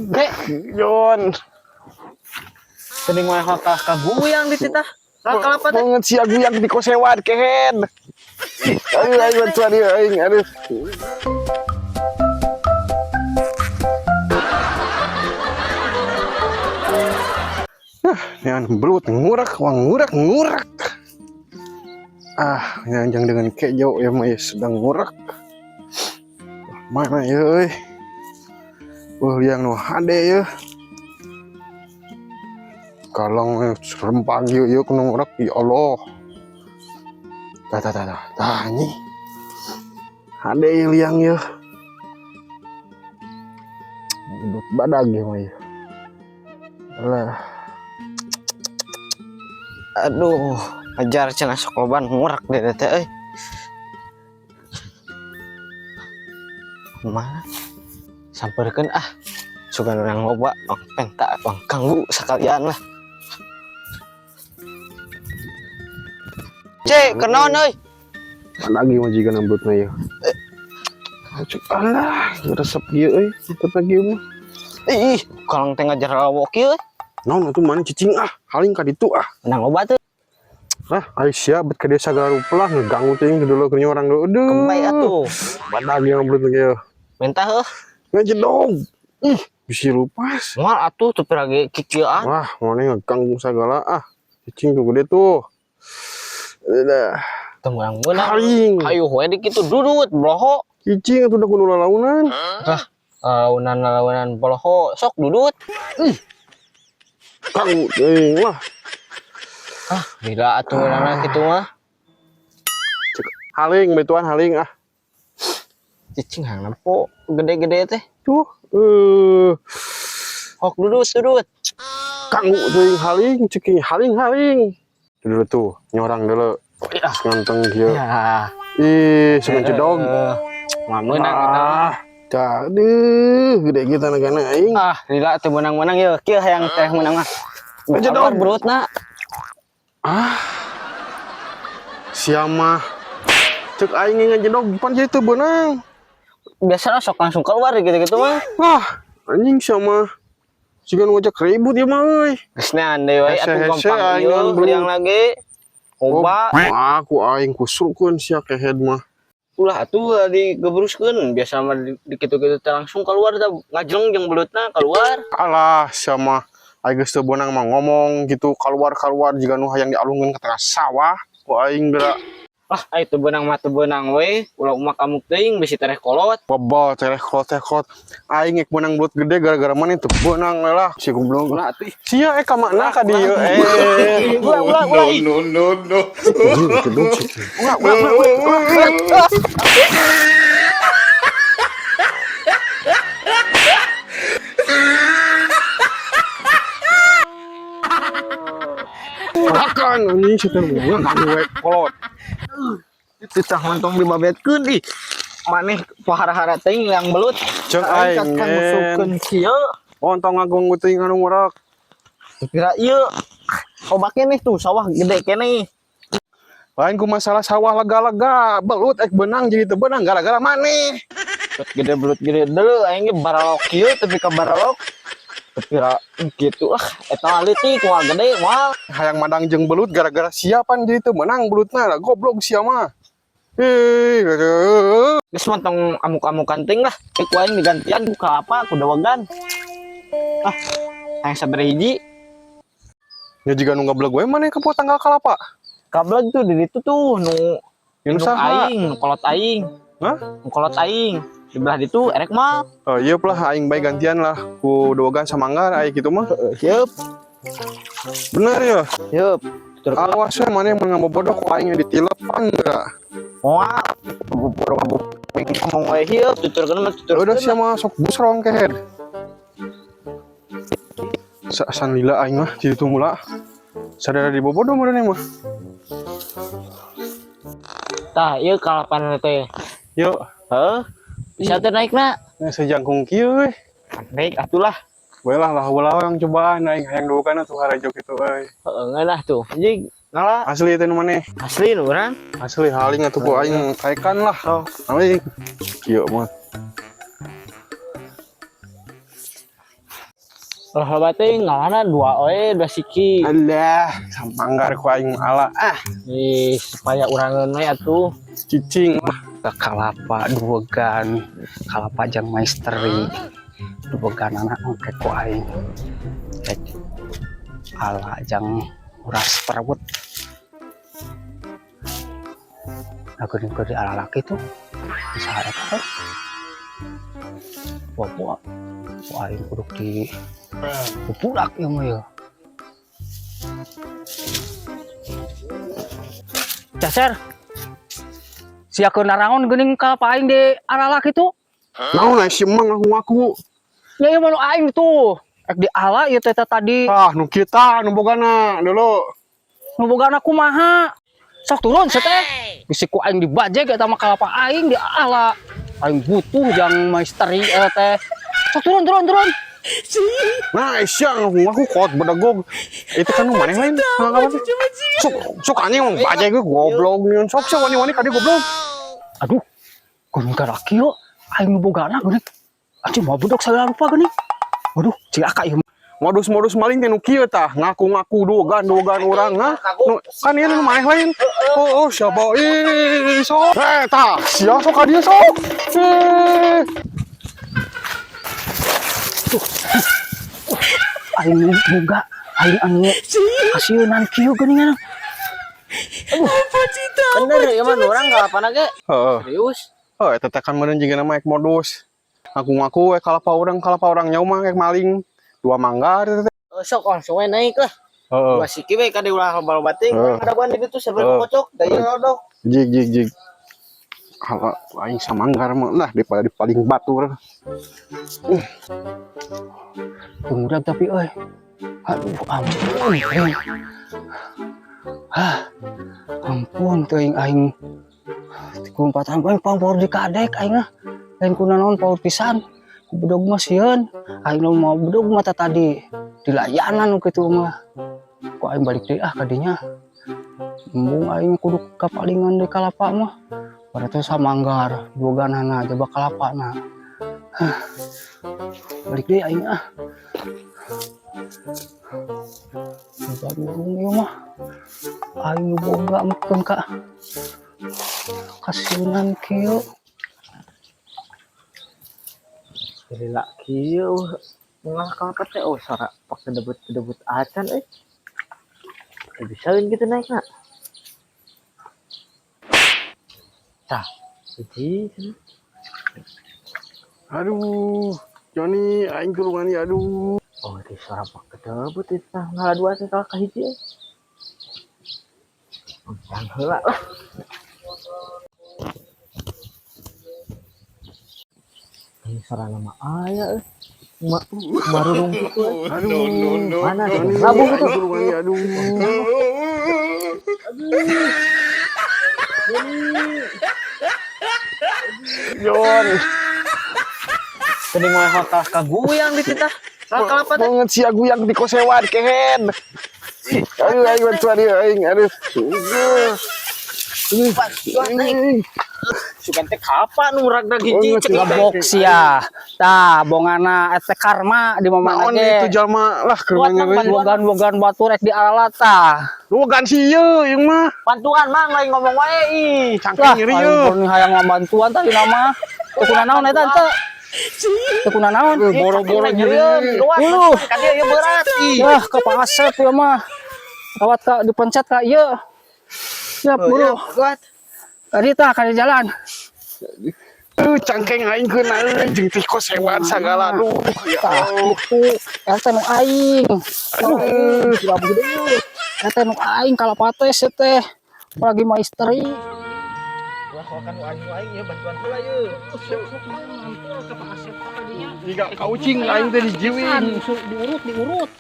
Dek, Yon. kening mah kaguyang di titah. Kalapa teh. Banget si aku yang di kosewan kehen. Ayo bantuan dia aing aduh. Yang belut ngurak, wang ngurak. Yang dengan kejo ya mah sedang ngurak. Mana ya euy. Yang nu hade ya. Kalong serempang yuk kena ngurak ya Allah. Tah ini. Hade liang ya. Belut badag ya mah ya. Alah. Aduh, ajar cenah sokloban ngurak deh teh euy. Mana? Sampeurkeun sugan urang loba, penta ganggu sakalian lah. Cek, kenaon euy? Lagi mah jiga nambutna ya. Alah, resep ieu euy, tetep lagi mah. Ih, kalang teh ngajar lawok ieu. Naon atuh mana cicing haling ka ditu Menang loba tuh. Aisyah bet ka desa Garupa lah ngeganggu teuing dulu ke orang do. Aduh. Kembay atuh. Badag yang belut ge. Mentah heuh. Ngajedog. Bisi lupas. Moal atuh teu pirage kikieuan. Wah, mana ngeganggu segala cicing tuh gede tuh. Udah. Temenang Haling. Hayu we di kitu dudut bloho. Cicing atuh udah kudu lalaunan. Launan bloho sok dudut. Kang teuing lah. Gila atuh urang kitu mah. Haling betuan haling Cicing hang nempo gede-gede teh. Tuh. Hok dudut. Kanggu teuing haling cicing haling. Dulu tuh nyorang dulu. Nganteng kieu. Ya. Ih, sengaja dog. Meunang. Aduh, gede kita negana aing. Lila teu menang-menang ya. Kieu hayang teh menang mah. Aja dong. Berutna. Siapa? Cek aing ngajedog pan jadi teu beunang. Biasanya sok langsung keluar gitu-gitu mah. Anjing sama. Sigan ngajak ribut ya mah euy. Geus ande we atuh Hese-hese gampang aing ieu yang lagi. Coba. Aku aing kusulkeun sia kehed mah. Ulah atuh digebruskeun biasa mah di kitu-kitu langsung keluar ngajeng jeung beulutna keluar. Alah sama aing geus teu beunang mah ngomong gitu keluar jiga nu hayang dialungkeun ka tengah sawah ku aing geura. Ai teu beunang mah teu beunang we, ulah umak amuk teuing bisi tereh kolot. Bobol tereh kolot. Aing ek beunang belut gede gara-gara mana teu beunang lah si goblok. Ulah atuh. Sia ka mana ka dieu Ulah. No. Makan anjing seter gua ngangwe kolot. Titah mantong dibabetkeun ih. Maneh pahara-hara teuing yang belut. Ceuk aing kan musukkeun kieu. Ontong ngagung teuing anu ngurak. Kira ieu. Obake nih tuh sawah gede keneh. Lain ku masalah sawah lega-lega, belut ek benang jadi teu beunang gara-gara maneh. Belut gede deuleu aing ge baralok kieu tapi ka baralok. Kira gitu eta leutik moal gede moal. Hayang madang jeung belut gara-gara siapan jadi teu beunang belutna lah goblok sia mah. Geus mantong amuk-amukan teuing lah. Ku aing digantian ku kalapa ku dawegan. Hayang sabari hiji. Ya jika nu ngableg we maneh ke tanggal kalapa. Kableg tuh di ditu tuh nu aing, nu kolot aing. Nu kolot aing. Di belah ditu erek mah. Oh iya lah aing bae gantian lah ku dawegan samanggar aya kitu mah. Yeup. Bener ya? Yeup. Awas we maneh mun ngabobodoh ku aing ditilepan geura. Moal. Ngomong we hieup tuturkeun mah tuturkeun. Udah sia mah sok busrong kehed. Saasan lila aing mah di ditu mula. Sadara di bobodoh meureun mah. Tah, ieu kalapan teh. Yuk. Heuh. Bisa teh naikna. Sejangkung kieu we. Naik atulah. Bae lah yang coba naik hayang duwegan atuh harajo kitu euy. Heeh, ngeunah tuh. Jadi ngalah Asli teh nu maneh. asli nu urang. Asli haling atuh ku aing taekan lah. Aing. Kieu mah. Lah bating ngaranna dua siki. Alah, samanggar ku aing ala. Supaya urangan we atuh. Cicing. Ke kalapa duwegan kalapa jang maisteri duwegan anak engke ku aing rek ala jang uras perebut aku di ala laki tuh bisa ada kan buah aing kuduk di pupudak ya mah ya Cacer siakeun narangon geuning kalapa aing di ala laki tuh Naon si emang ngaku-ngaku. ya ieu mah aing tuh ek di ala ieu teh tadi Nu kita nu bogana dulu. nu boga aku maha sok turun teh bisi ku aing dibajeg eta mah kalapa aing di ala aing butuh jang maisteri teh sok turun Nah, siang ngaku kuat bedagog. Itu kan nu maneh lain. Sok anjing mah bajai gue goblok nyun sok wani-wani kadi goblok. aduh geuning ka laki yo aing nu bogana geuning anjing mau budok sagala lupa geuning waduh cing aka ieu Modus-modus maling teh nu kieu tah, ngaku-ngaku dogan urang ha. Kan ieu nu maneh lain. Oh, siapa sok. Tah, sia sok ka dieu sok. aing boga aing anu kasieun kieu geuningan Bener ya mah orang kalapana ge. Heeh. Serius. Eta teh kan meureun jiga nama ek modus. Ngaku-ngaku kalapa orang nyawa mah ek maling. Dua manggar teh. Sok langsung we naik lah. Heeh. Dua siki we kade ulah bal bating. Ada ban di ditu sabel kocok daya rodok. Jig. Kalau aing samanggar mah lah daripada di paling batur. Tunggudak tapi euy. Aduh ampun. Ampun teuing aing. Kumpatan aing paur di kadek aing mah. Lain kunaon paur pisan. Bedog mah sieun. Aing mau bedog mah tadi dilayanan kitu mah. Ku aing balik deui ka dinya. Embung aing kudu kapalingan di kalapa mah. Pada teh samanggar, duganana jaba kalapana. Balik deui aing Burung ieu mah. Aing boga meukeun ka kasieunan kieu. Lila kieu ngah kalapa teh sara pak kedebut acan bisa gitu naik nak. Tah, jadi Aduh, Joni aing kulungan ieu aduh. oh di suara pak kedebut itu tah ngaladua teh kalau kahiji. Yang heula lah. Ini suara nama aya marurung kitu. Aduh, Mana Joni rabung itu. kulungan ieu aduh. Jon, Tadi mau hotel kaguyang di kita. Kalapa teh. banget si aku yang di kosewan kehen. Aduh, aing bantuan ieu aing aduh. Sugan teh kapan nu ragdag hiji cek Ngabok sia. Tah bongana eta karma di mamana Naon ge. itu jalma lah keur Buat ngeungeun. bogan batu rek di alat tah. Dugan si ieu ieu mah. bantuan mang lain ngomong wae ih. Cangking ieu ieu. Aing hayang ngabantuan tadi nama. Teu kunaon eta teh. Teu kunaon. Boro-boro nyeureun. Uluh. Ka dieu ieu berat ih. Yah, ke pasep ya mah. Kawat ka dipencet ka ieu. Siap, buru. Kuat. Tadi tah ka jalan. Cangkeng aing keunaeun jeung teh kosewan sagala aduh. Ya Tah, Allah. itu eta nu aing. Aduh, sudah gede. Eta nu aing kalapates teh. Lagi maisteri. Wah, kan aing ya bantuan heula ye. Jika kaucing aing teh dijiwing. Diurut.